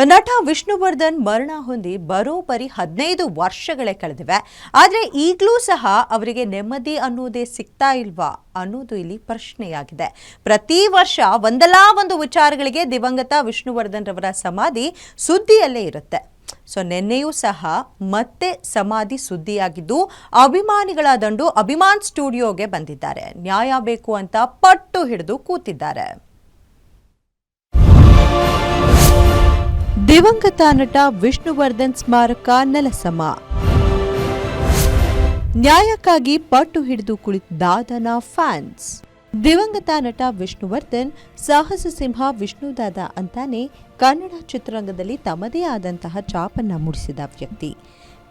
ನಟ ವಿಷ್ಣುವರ್ಧನ್ ಮರಣ ಹೊಂದಿ ಬರೋಬ್ಬರಿ 15 ವರ್ಷಗಳೇ ಕಳೆದಿವೆ. ಆದರೆ ಈಗಲೂ ಸಹ ಅವರಿಗೆ ನೆಮ್ಮದಿ ಅನ್ನೋದೇ ಸಿಗ್ತಾ ಇಲ್ವಾ ಅನ್ನೋದು ಇಲ್ಲಿ ಪ್ರಶ್ನೆಯಾಗಿದೆ. ಪ್ರತಿ ವರ್ಷ ಒಂದಲ್ಲ ಒಂದು ವಿಚಾರಗಳಿಗೆ ದಿವಂಗತ ವಿಷ್ಣುವರ್ಧನ್ ರವರ ಸಮಾಧಿ ಸುದ್ದಿಯಲ್ಲೇ ಇರುತ್ತೆ. ನಿನ್ನೆಯೂ ಸಹ ಮತ್ತೆ ಸಮಾಧಿ ಸುದ್ದಿಯಾಗಿದ್ದು, ಅಭಿಮಾನಿಗಳ ದಂಡು ಅಭಿಮಾನ್ ಸ್ಟುಡಿಯೋಗೆ ಬಂದಿದ್ದಾರೆ. ನ್ಯಾಯ ಬೇಕು ಅಂತ ಪಟ್ಟು ಹಿಡಿದು ಕೂತಿದ್ದಾರೆ. ದಿವಂಗತ ನಟ ವಿಷ್ಣುವರ್ಧನ್ ಸ್ಮಾರಕ ನೆಲಸಮ. ನ್ಯಾಯಕ್ಕಾಗಿ ಪಟ್ಟು ಹಿಡಿದು ಕುಳಿತಿದ್ದಾದನ ಫ್ಯಾನ್ಸ್. ದಿವಂಗತ ನಟ ವಿಷ್ಣುವರ್ಧನ್ ಸಾಹಸ ಸಿಂಹ ವಿಷ್ಣುದಾದ ಅಂತಾನೆ ಕನ್ನಡ ಚಿತ್ರರಂಗದಲ್ಲಿ ತಮ್ಮದೇ ಆದಂತಹ ಛಾಪನ್ನ ಮೂಡಿಸಿದ ವ್ಯಕ್ತಿ.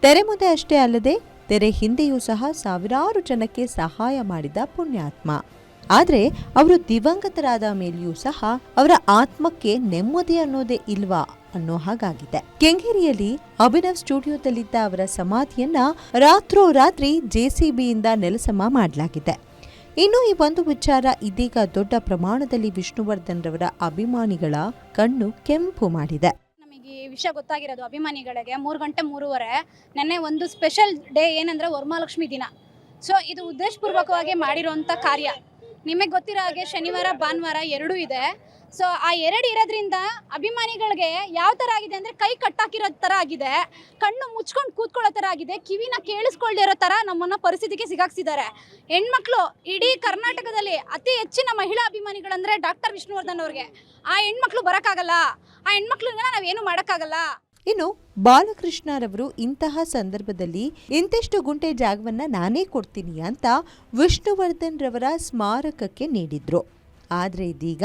ತೆರೆ ಮುಂದೆ ಅಷ್ಟೇ ಅಲ್ಲದೆ ತೆರೆ ಹಿಂದೆಯೂ ಸಹ ಸಾವಿರಾರು ಜನಕ್ಕೆ ಸಹಾಯ ಮಾಡಿದ ಪುಣ್ಯಾತ್ಮ. ಆದರೆ ಅವರು ದಿವಂಗತರಾದ ಮೇಲೆಯೂ ಸಹ ಅವರ ಆತ್ಮಕ್ಕೆ ನೆಮ್ಮದಿ ಅನ್ನೋದೇ ಇಲ್ವಾ ಅನ್ನೋ ಹಾಗಾಗಿದೆ. ಕೆಂಗೇರಿಯಲ್ಲಿ ಅಭಿನವ್ ಸ್ಟುಡಿಯೋದಲ್ಲಿದ್ದ ಅವರ ಸಮಾಧಿಯನ್ನ ರಾತ್ರೋರಾತ್ರಿ ಜೆಸಿಬಿಯಿಂದ ನೆಲಸಮ ಮಾಡಲಾಗಿದೆ. ಇನ್ನು ಈ ಒಂದು ವಿಚಾರ ಇದೀಗ ದೊಡ್ಡ ಪ್ರಮಾಣದಲ್ಲಿ ವಿಷ್ಣುವರ್ಧನ್ ರವರ ಅಭಿಮಾನಿಗಳ ಕಣ್ಣು ಕೆಂಪು ಮಾಡಿದೆ. ನಮಗೆ ಈ ವಿಷಯ ಗೊತ್ತಾಗಿರೋದು ಅಭಿಮಾನಿಗಳಿಗೆ 3 ಗಂಟೆ 3:30 ನೆನ್ನೆ ಒಂದು ಸ್ಪೆಷಲ್ ಡೇ ಏನಂದ್ರೆ ವರಮಹಾಲಕ್ಷ್ಮಿ ದಿನ. ಸೊ ಇದು ಉದ್ದೇಶಪೂರ್ವಕವಾಗಿ ಮಾಡಿರುವಂಥ ಕಾರ್ಯ. ನಿಮಗೆ ಗೊತ್ತಿರೋ ಹಾಗೆ ಶನಿವಾರ ಭಾನುವಾರ ಎರಡೂ ಇದೆ. ಸೊ ಆ ಎರಡು ಇರೋದ್ರಿಂದ ಅಭಿಮಾನಿಗಳಿಗೆ ಯಾವ ಥರ ಆಗಿದೆ ಅಂದರೆ ಕೈ ಕಟ್ಟಾಕಿರೋ ಥರ ಆಗಿದೆ, ಕಣ್ಣು ಮುಚ್ಕೊಂಡು ಕೂತ್ಕೊಳ್ಳೋ ಥರ ಆಗಿದೆ, ಕಿವಿನ ಕೇಳಿಸ್ಕೊಳ್ಳಿರೋ ಥರ ನಮ್ಮನ್ನು ಪರಿಸ್ಥಿತಿಗೆ ಸಿಗಾಕ್ಸಿದ್ದಾರೆ. ಹೆಣ್ಮಕ್ಳು ಇಡೀ ಕರ್ನಾಟಕದಲ್ಲಿ ಅತಿ ಹೆಚ್ಚಿನ ಮಹಿಳಾ ಅಭಿಮಾನಿಗಳಂದರೆ ಡಾಕ್ಟರ್ ವಿಷ್ಣುವರ್ಧನ್ ಅವ್ರಿಗೆ. ಆ ಹೆಣ್ಮಕ್ಳು ಬರೋಕ್ಕಾಗಲ್ಲ, ಆ ಹೆಣ್ಮಕ್ಳನ್ನ ನಾವೇನು ಮಾಡೋಕ್ಕಾಗಲ್ಲ. ಇನ್ನು ಬಾಲಕೃಷ್ಣರವರು ಇಂತಹ ಸಂದರ್ಭದಲ್ಲಿ ಇಂತಿಷ್ಟು ಗುಂಟೆ ಜಾಗವನ್ನ ನಾನೇ ಕೊಡ್ತೀನಿ ಅಂತ ವಿಷ್ಣುವರ್ಧನ್ ರವರ ಸ್ಮಾರಕಕ್ಕೆ ನೀಡಿದ್ರು. ಆದರೆ ಇದೀಗ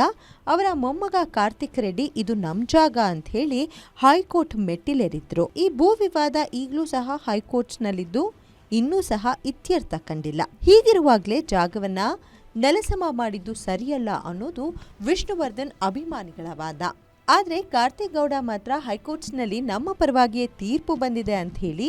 ಅವರ ಮೊಮ್ಮಗ ಕಾರ್ತಿಕ್ ರೆಡ್ಡಿ ಇದು ನಮ್ ಜಾಗ ಅಂತ ಹೇಳಿ ಹೈಕೋರ್ಟ್ ಮೆಟ್ಟಿಲೇರಿದ್ರು. ಈ ಭೂ ವಿವಾದ ಈಗಲೂ ಸಹ ಹೈಕೋರ್ಟ್ನಲ್ಲಿದ್ದು ಇನ್ನೂ ಸಹ ಇತ್ಯರ್ಥ ಕಂಡಿಲ್ಲ. ಹೀಗಿರುವಾಗಲೇ ಜಾಗವನ್ನ ನೆಲಸಮ ಮಾಡಿದ್ದು ಸರಿಯಲ್ಲ ಅನ್ನೋದು ವಿಷ್ಣುವರ್ಧನ್ ಅಭಿಮಾನಿಗಳ ವಾದ. ಆದರೆ ಕಾರ್ತಿಕ್ ಗೌಡ ಮಾತ್ರ ಹೈಕೋರ್ಟ್ಸ್ನಲ್ಲಿ ನಮ್ಮ ಪರವಾಗಿಯೇ ತೀರ್ಪು ಬಂದಿದೆ ಅಂತ ಹೇಳಿ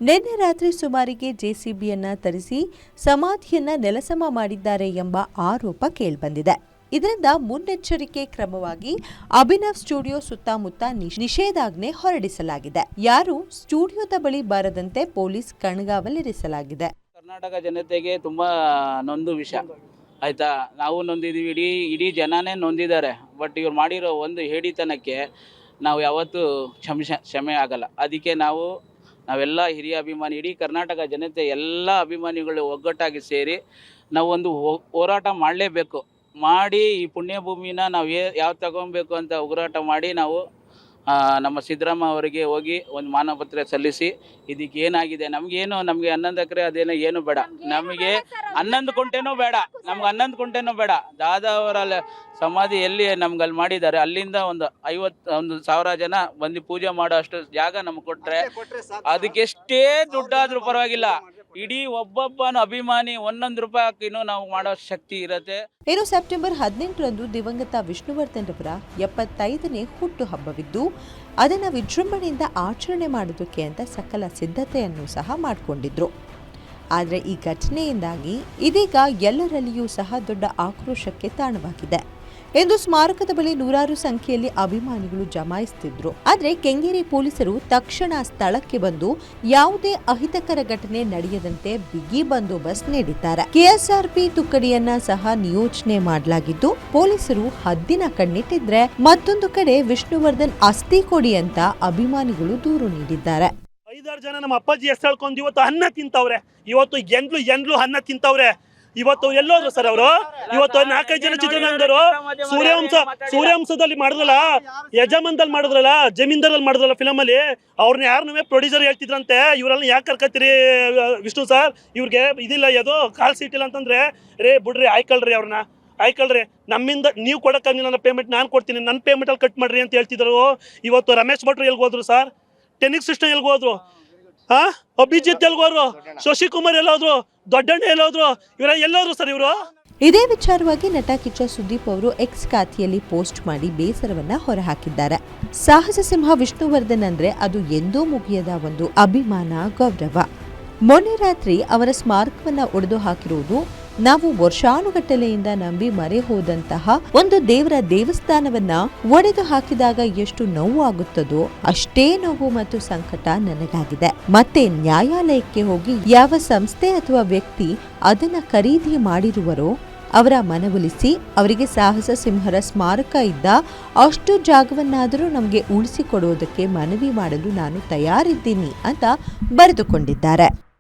ನಿನ್ನೆ ರಾತ್ರಿ ಸುಮಾರಿಗೆ ಜೆಸಿಬಿಯನ್ನ ತರಿಸಿ ಸಮಾಧಿಯನ್ನ ನೆಲಸಮ ಮಾಡಿದ್ದಾರೆ ಎಂಬ ಆರೋಪ ಕೇಳಿಬಂದಿದೆ. ಇದರಿಂದ ಮುನ್ನೆಚ್ಚರಿಕೆ ಕ್ರಮವಾಗಿ ಅಭಿನವ್ ಸ್ಟುಡಿಯೋ ಸುತ್ತಮುತ್ತ ನಿಷೇಧಾಜ್ಞೆ ಹೊರಡಿಸಲಾಗಿದೆ. ಯಾರು ಸ್ಟುಡಿಯೋದ ಬಳಿ ಬಾರದಂತೆ ಪೊಲೀಸ್ ಕಣ್ಗಾವಲಿರಿಸಲಾಗಿದೆ. ಕರ್ನಾಟಕ ಜನತೆಗೆ ತುಂಬಾ ನೊಂದು ವಿಷಯ ಆಯ್ತಾ. ನಾವು ನೊಂದಿದ್ದೀವಿ, ಇಡೀ ಜನನೇ ನೊಂದಿದ್ದಾರೆ. ಬಟ್ ಇವ್ರು ಮಾಡಿರೋ ಒಂದು ಹೇಡಿತನಕ್ಕೆ ನಾವು ಯಾವತ್ತೂ ಕ್ಷಮೆ ಆಗಲ್ಲ. ಅದಕ್ಕೆ ನಾವೆಲ್ಲ ಹಿರಿಯ ಅಭಿಮಾನಿ, ಇಡೀ ಕರ್ನಾಟಕ ಜನತೆ ಎಲ್ಲ ಅಭಿಮಾನಿಗಳು ಒಗ್ಗಟ್ಟಾಗಿ ಸೇರಿ ನಾವು ಒಂದು ಹೋರಾಟ ಮಾಡಲೇಬೇಕು. ಮಾಡಿ ಈ ಪುಣ್ಯಭೂಮಿನ ನಾವು ಯಾವ ತಗೊಬೇಕು ಅಂತ ಹೋರಾಟ ಮಾಡಿ ನಾವು ನಮ್ಮ ಸಿದ್ದರಾಮ ಅವರಿಗೆ ಹೋಗಿ ಒಂದು ಮಾನಪತ್ರ ಸಲ್ಲಿಸಿ ಇದಕ್ಕೆ ಏನಾಗಿದೆ, ನಮಗೆ 11 ಎಕರೆ ಅದೇನೋ ಏನು ಬೇಡ, ನಮಗೆ 11 ಕುಂಟೆನೂ ಬೇಡ, ನಮ್ಗೆ 11 ಕುಂಟೆನೂ ಬೇಡ. ದಾದಾ ಅವರ ಸಮಾಧಿ ಎಲ್ಲಿ ನಮ್ಗಲ್ಲಿ ಮಾಡಿದ್ದಾರೆ, ಅಲ್ಲಿಂದ ಒಂದು 51,000 ಜನ ಬಂದು ಪೂಜೆ ಮಾಡೋ ಅಷ್ಟು ಜಾಗ ನಮ್ಗೆ ಕೊಟ್ಟರೆ ಅದಕ್ಕೆಷ್ಟೇ ದುಡ್ಡಾದ್ರೂ ಪರವಾಗಿಲ್ಲ. ಇಡೀ ಒಬ್ಬೊಬ್ಬನ ಅಭಿಮಾನಿ 1 ರೂಪಾಯಿ ಹಾಕಿನೂ ನಾವು ಮಾಡೋ ಶಕ್ತಿ ಇರುತ್ತೆ. ಇನ್ನು ಸೆಪ್ಟೆಂಬರ್ 18ರಂದು ದಿವಂಗತ ವಿಷ್ಣುವರ್ಧನ್ ರವರ 75ನೇ ಹುಟ್ಟು ಹಬ್ಬವಿದ್ದು ಅದನ್ನು ವಿಜೃಂಭಣೆಯಿಂದ ಆಚರಣೆ ಮಾಡೋದಕ್ಕೆ ಅಂತ ಸಕಲ ಸಿದ್ಧತೆಯನ್ನು ಸಹ ಮಾಡಿಕೊಂಡಿದ್ರು. ಆದರೆ ಈ ಘಟನೆಯಿಂದಾಗಿ ಇದೀಗ ಎಲ್ಲರಲ್ಲಿಯೂ ಸಹ ದೊಡ್ಡ ಆಕ್ರೋಶಕ್ಕೆ ತಾಣವಾಗಿದೆ. ಎಂದು ಸ್ಮಾರಕದ ಬಳಿ ನೂರಾರು ಸಂಖ್ಯೆಯಲ್ಲಿ ಅಭಿಮಾನಿಗಳು ಜಮಾಯಿಸುತ್ತಿದ್ರು. ಆದರೆ ಕೆಂಗೇರಿ ಪೊಲೀಸರು ತಕ್ಷಣ ಸ್ಥಳಕ್ಕೆ ಬಂದು ಯಾವುದೇ ಅಹಿತಕರ ಘಟನೆ ನಡೆಯದಂತೆ ಬಿಗಿ ಬಂದೋಬಸ್ತ್ ನೀಡಿದ್ದಾರೆ. ಕೆಎಸ್ಆರ್ಪಿ ತುಕಡಿಯನ್ನ ಸಹ ನಿಯೋಜನೆ ಮಾಡಲಾಗಿದ್ದು ಪೊಲೀಸರು ಹದ್ದಿನ ಕಣ್ಣಿಟ್ಟಿದ್ರೆ ಮತ್ತೊಂದು ಕಡೆ ವಿಷ್ಣುವರ್ಧನ್ ಅಸ್ಥಿ ಕೊಡಿ ಅಂತ ಅಭಿಮಾನಿಗಳು ದೂರು ನೀಡಿದ್ದಾರೆ. 5-6 ಜನ ನಮ್ಮ ಅಪ್ಪಾಜಿ ಹೆಸರು ಹೇಳ್ಕೊಂಡು ಇವತ್ತು ಅನ್ನ ತಿಂತವ್ರೆ, ಇವತ್ತು ಎಂಡ್ಲು ಅನ್ನ ತಿಂತವ್ರೆ. ಇವತ್ತು ಎಲ್ಲೋದ್ರು ಸರ್ ಅವರು? ಇವತ್ತು 4-5 ಜನ ಚಿತ್ರರಂಗದವರು ಸೂರ್ಯವಂಶದಲ್ಲಿ ಮಾಡಿದ್ರಲ್ಲ, ಯಜಮಾನದಲ್ಲಿ ಮಾಡಿದ್ರಲ್ಲ, ಜಮೀನ್ದಾರಲ್ಲಿ ಮಾಡಿದ್ರಲ್ಲ ಫಿಲಮ್ ಅಲ್ಲಿ, ಅವ್ರನ್ನ ಯಾರನ್ನೂ ಪ್ರೊಡ್ಯೂಸರ್ ಹೇಳ್ತಿದ್ರಂತೆ, ಇವರೆಲ್ಲ ಯಾಕೆ ಕರ್ಕತ್ತೀರಿ ವಿಷ್ಣು ಸರ್, ಇವ್ರಿಗೆ ಇದಿಲ್ಲ, ಯಾವುದೋ ಕಾಲ್ ಸೀಟ್ ಇಲ್ಲ ಅಂತಂದ್ರೆ ರೇ ಬಿಡ್ರಿ, ಆಯ್ಕಳ್ರಿ ನಮ್ಮಿಂದ ನೀವು ಕೊಡೋಕ್ಕಾಗಿಲ್ಲ, ನನ್ನ ಪೇಮೆಂಟ್ ನಾನು ಕೊಡ್ತೀನಿ, ನನ್ನ ಪೇಮೆಂಟಲ್ಲಿ ಕಟ್ ಮಾಡ್ರಿ ಅಂತ ಹೇಳ್ತಿದ್ರು. ಇವತ್ತು ರಮೇಶ್ ಭಟ್ರು ಎಲ್ಗೋದ್ರು ಸರ್, ಟೆನಿಕ್ ಸಿಸ್ಟಮ್ ಎಲ್ಗೋದ್ರು, ಅಭಿಜಿತ್ ಎಲ್ಗೋದ್ರು, ಶಶಿಕುಮಾರ್ ಎಲ್ಲೋದ್ರು, ದೊಡ್ಡಣ್ಣ ಎಲ್ಲೋದ್ರು, ಎಲ್ಲೋದ್ರು ಸರ್ ಇವರು? ಇದೇ ವಿಚಾರವಾಗಿ ನಟ ಕಿಚ್ಚ ಸುದೀಪ್ ಅವರು ಎಕ್ಸ್ ಖಾತೆಯಲ್ಲಿ ಪೋಸ್ಟ್ ಮಾಡಿ ಬೇಸರವನ್ನ ಹೊರಹಾಕಿದ್ದಾರೆ. ಸಾಹಸ ಸಿಂಹ ವಿಷ್ಣುವರ್ಧನ್ ಅಂದ್ರೆ ಅದು ಎಂದೂ ಮುಗಿಯದ ಒಂದು ಅಭಿಮಾನ, ಗೌರವ. ಮೊನ್ನೆ ರಾತ್ರಿ ಅವರ ಸ್ಮಾರಕವನ್ನ ಒಡೆದು ಹಾಕಿರುವುದು ನಾವು ವರ್ಷಾನುಗಟ್ಟಲೆಯಿಂದ ನಂಬಿ ಮರೆ ಹೋದಂತಹ ಒಂದು ದೇವರ ದೇವಸ್ಥಾನವನ್ನ ಒಡೆದು ಹಾಕಿದಾಗ ಎಷ್ಟು ನೋವು ಆಗುತ್ತದೋ ಅಷ್ಟೇ ನೋವು ಮತ್ತು ಸಂಕಟ ನನಗಾಗಿದೆ. ಮತ್ತೆ ನ್ಯಾಯಾಲಯಕ್ಕೆ ಹೋಗಿ ಯಾವ ಸಂಸ್ಥೆ ಅಥವಾ ವ್ಯಕ್ತಿ ಅದನ್ನ ಖರೀದಿ ಮಾಡಿರುವರೋ ಅವರ ಮನವೊಲಿಸಿ ಅವರಿಗೆ ಸಾಹಸ ಸಿಂಹರ ಸ್ಮಾರಕ ಇದ್ದ ಅಷ್ಟು ಜಾಗವನ್ನಾದರೂ ನಮಗೆ ಉಳಿಸಿಕೊಡುವುದಕ್ಕೆ ಮನವಿ ಮಾಡಲು ನಾನು ತಯಾರಿದ್ದೀನಿ ಅಂತ ಬರೆದುಕೊಂಡಿದ್ದಾರೆ.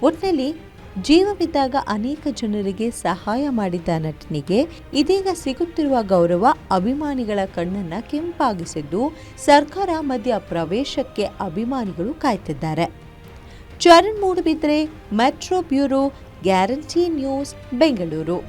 ಒಟ್ನಲ್ಲಿ ಜೀವವಿದ್ದಾಗ ಅನೇಕ ಜನರಿಗೆ ಸಹಾಯ ಮಾಡಿದ ನಟನಿಗೆ ಇದೀಗ ಸಿಗುತ್ತಿರುವ ಗೌರವ ಅಭಿಮಾನಿಗಳ ಕಣ್ಣನ್ನ ಕೆಂಪಾಗಿಸಿದ್ದು ಸರ್ಕಾರ ಮಧ್ಯ ಪ್ರವೇಶಕ್ಕೆ ಅಭಿಮಾನಿಗಳು ಕಾಯ್ತಿದ್ದಾರೆ. Charan Moodbidri, metro bureau, guarantee news, Bengaluru.